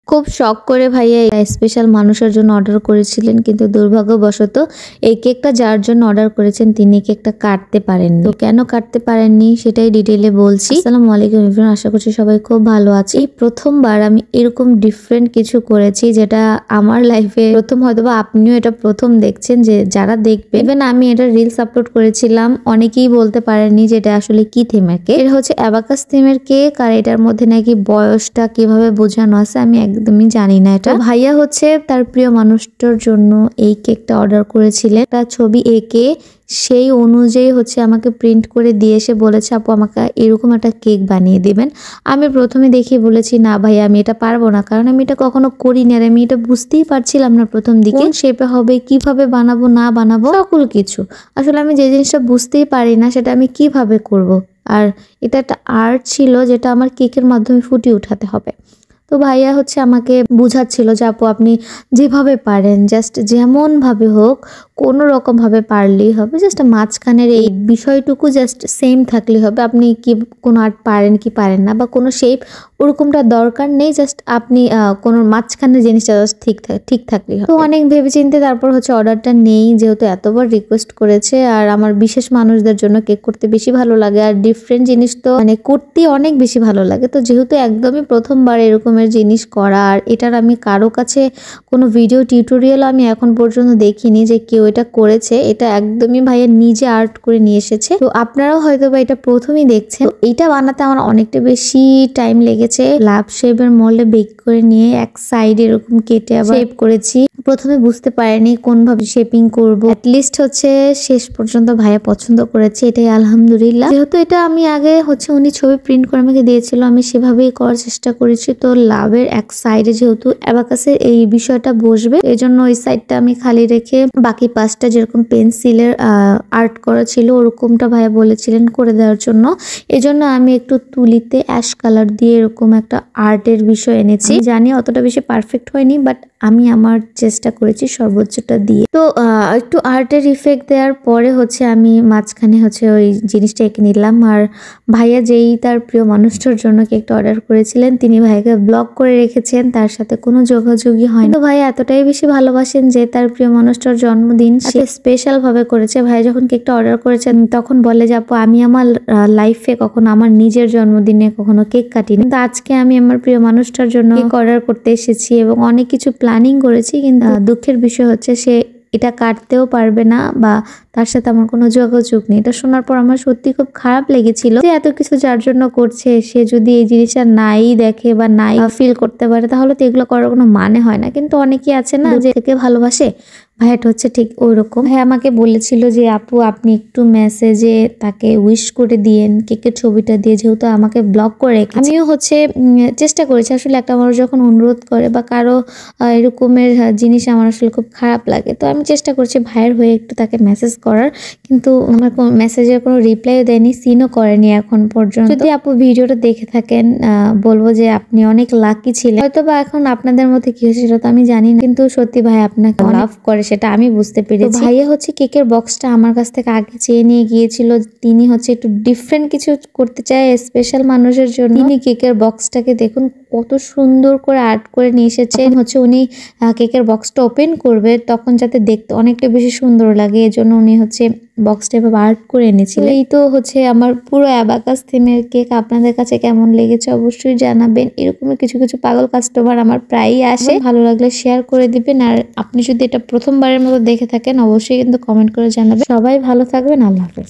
খুব শখ করে ভাইয়া স্পেশাল মানুষের জন্য অর্ডার করেছিলেন, কিন্তু দুর্ভাগ্যবশত এই কেকটা যার জন্য অর্ডার করেছেন তিনি কেকটা কাটতে পারেননি। তো কেন কাটতে পারেননি সেটাই ডিটেইলে বলছি। আসসালামু আলাইকুম এভরিওয়ান, আশা করছি সবাই খুব ভালো আছে। এই প্রথমবার আমি এরকম ডিফারেন্ট কিছু করেছি যেটা আমার লাইফে প্রথম, হয়তোবা আপনিও এটা প্রথম দেখছেন। যে যারা দেখবে, ইভেন আমি এটা রিলস আপলোড করেছিলাম, অনেকেই বলতে পারেননি যে এটা আসলে কি থিমের কেক। এটা হচ্ছে অ্যাবাকাস থিমের কেক, আর এটার মধ্যে নাকি বয়সটা কিভাবে বোঝানো আছে আমি একদমই জানি না। এটা ভাইয়া হচ্ছে তার প্রিয় মানুষটার জন্য এই কেকটা অর্ডার করেছিলেন। একটা ছবি এঁকে সেই অনুযায়ী হচ্ছে আমাকে প্রিন্ট করে দিয়ে এসে বলেছে, আপু আমাকে এরকম একটা কেক বানিয়ে দিবেন। আমি প্রথমে দেখে বলেছি না ভাইয়া আমি এটা পারবো না, কারণ আমি এটা কখনো করিনি, আর আমি এটা বুঝতেই পারছিলাম না প্রথম দিকে শেপে হবে, কিভাবে বানাবো না বানাবো সকল কিছু। আসলে আমি যে জিনিসটা বুঝতেই পারি না সেটা আমি কিভাবে করব। আর এটা একটা আর্ট ছিল যেটা আমার কেকের মাধ্যমে ফুটিয়ে উঠাতে হবে। তো ভাইয়া হচ্ছে আমাকে বুঝাচ্ছিল যে আপু আপনি যেভাবে পারেন, জাস্ট যেমন ভাবে হোক কোনো রকম ভাবে পারলেই হবে, জাস্ট মাঝখানের এই বিষয়টুকু জাস্ট সেম থাকলেই হবে। আপনি কি কোনো আর্ট পারেন কি পারেন না, বা কোনো শেপ ওরকমটা দরকার নেই, জাস্ট আপনি কোনো মাঝখানের জিনিসটা জাস্ট ঠিক থাকলেই হবে। তো অনেক ভেবেচিন্তে তারপর হচ্ছে অর্ডারটা নেই, যেহেতু এতবার রিকোয়েস্ট করেছে। আর আমার বিশেষ মানুষদের জন্য কেক করতে বেশি ভালো লাগে, আর ডিফারেন্ট জিনিস তো মানে করতে অনেক বেশি ভালো লাগে। তো যেহেতু একদমই প্রথমবার এরকম জিনিস করা, আর এটার আমি কারো কাছে কোনো ভিডিও টিউটোরিয়াল আমি এখন পর্যন্ত দেখিনি যে কেউ এটা করেছে। এটা একদমই ভাইয়া নিজে আর্ট করে নিয়ে এসেছে। তো আপনারাও হয়তো বা এটা প্রথমেই দেখছেন। তো এটা বানাতে আমার অনেকটা বেশি টাইম লেগেছে। লাভ শেপের মোল্ডে বেক করে নিয়ে এক সাইড এরকম কেটে আবার শেপ করেছি। প্রথমে বুঝতে পারিনি কোনভাবে শেপিং করব, অ্যাটলিস্ট হচ্ছে শেষ পর্যন্ত ভাইয়া পছন্দ করেছে, এটাই আলহামদুলিল্লাহ। যেহেতু এটা আমি আগে হচ্ছে উনি ছবি প্রিন্ট করে আমাকে দিয়েছিল, আমি সেভাবেই করার চেষ্টা করেছি। তো লাভের এক সাইডে যেহেতু অ্যাবাকাসের এই বিষয়টা বসবে, এজন্য ওই সাইডটা আমি খালি রেখে বাকি পাঁচটা যেরকম পেন্সিলের আর্ট করা ছিল ওরকমটা ভাইয়া বলেছিলেন করে দেওয়ার জন্য। এজন্য আমি একটু তুলিতে অ্যাশ কালার দিয়ে এরকম একটা আর্টের বিষয় এনেছি। জানি অতটা বেশি পারফেক্ট হয়নি, বাট আমি আমার চেষ্টা করেছি সর্বোচ্চটা দিয়ে। তো একটু আর্টের ইফেক্ট দেওয়ার পরে হচ্ছে আমি মাঝখানে হচ্ছে ওই জিনিসটা এঁকে নিলাম। আর ভাইয়া যেই তার প্রিয় মানুষটার জন্য কেকটা অর্ডার করেছিলেন তিনি ভাইয়াকে ব্লক করে রেখেছেন, তার সাথে কোনো যোগাযোগই হয় না। তো ভাইয়া এতটাই বেশি ভালোবাসেন যে তার প্রিয় মানুষটার জন্মদিন সে স্পেশাল ভাবে করেছে। ভাইয়া যখন কেকটা অর্ডার করেছেন তখন বলে যে আপু আমি আমার লাইফে কখনো আমার নিজের জন্মদিনে কখনো কেক কাটিনি, কিন্তু আজকে আমি আমার প্রিয় মানুষটার জন্য কেক অর্ডার করতে এসেছি এবং অনেক কিছু প্ল্যানিং করেছি, কিন্তু দুঃখের বিষয় হচ্ছে সে এটা কাটতেও পারবে না বা তার সাথে আমার কোনো যোগাযোগ নেই। এটা শোনার পর আমার সত্যি খুব খারাপ লেগেছিল যে এত কিছু যার জন্য করছে সে যদি এই জিনিসটা নাই দেখে বা নাই ফিল করতে পারে তাহলে তো এগুলো করার কোনো মানে হয় না। কিন্তু অনেকেই আছে না যে থেকে ভালোবাসে, ভাইয়াটা হচ্ছে ঠিক ওই রকম। ভাই আমাকে বলেছিল যে আপু আপনি একটু মেসেজে তাকে উইশ করে দিয়েন কেকের ছবিটা দিয়ে, যেহেতু আমাকে ব্লক করে রেখেছে। আমিও হচ্ছে চেষ্টা করেছি। আসলে একটা মানুষ যখন অনুরোধ করে বা কারো এরকমের জিনিস আমার আসলে খুব খারাপ লাগে, তো আমি চেষ্টা করছি ভাইয়ের হয়ে একটু তাকে মেসেজ করার, কিন্তু আমার মেসেজের কোনো রিপ্লাইও দেয়নি, সিনও করেনি এখন পর্যন্ত। যদি আপু ভিডিওটা দেখে থাকেন বলবো যে আপনি অনেক লাকি ছিলেন। হয়তো বা এখন আপনাদের মধ্যে কি হয়েছে সেটা তো আমি জানি না, কিন্তু সত্যি ভাই আপনাকে লাভ করে সেটা আমি বুঝতে পেরেছি। ভাইয়া হচ্ছে কেকের বক্সটা আমার কাছ থেকে আগে চেয়ে নিয়ে গিয়েছিল। তিনি হচ্ছে একটু ডিফারেন্ট কিছু করতে চায় স্পেশাল মানুষের জন্য। তিনি কেকের বক্সটাকে দেখুন কত সুন্দর করে আর্ট করে নিয়ে এসেছেন। হচ্ছে উনি কেকের বক্সটা ওপেন করবে তখন যাতে দেখতে অনেকটা বেশি সুন্দর লাগে, এজন্য উনি হচ্ছে বক্সটা এভাবে আর্ট করে এনেছিলেন। এই তো হচ্ছে আমার পুরো অ্যাবাকাস থিমের কেক। আপনাদের কাছে কেমন লেগেছে অবশ্যই জানাবেন। এরকমই কিছু কিছু পাগল কাস্টমার আমার প্রায়ই আসে, ভালো লাগলে শেয়ার করে দিবেন। আর আপনি যদি এটা প্রথমবারের মতো দেখে থাকেন অবশ্যই কিন্তু কমেন্ট করে জানাবেন। সবাই ভালো থাকবেন, আল্লাহ হাফেজ।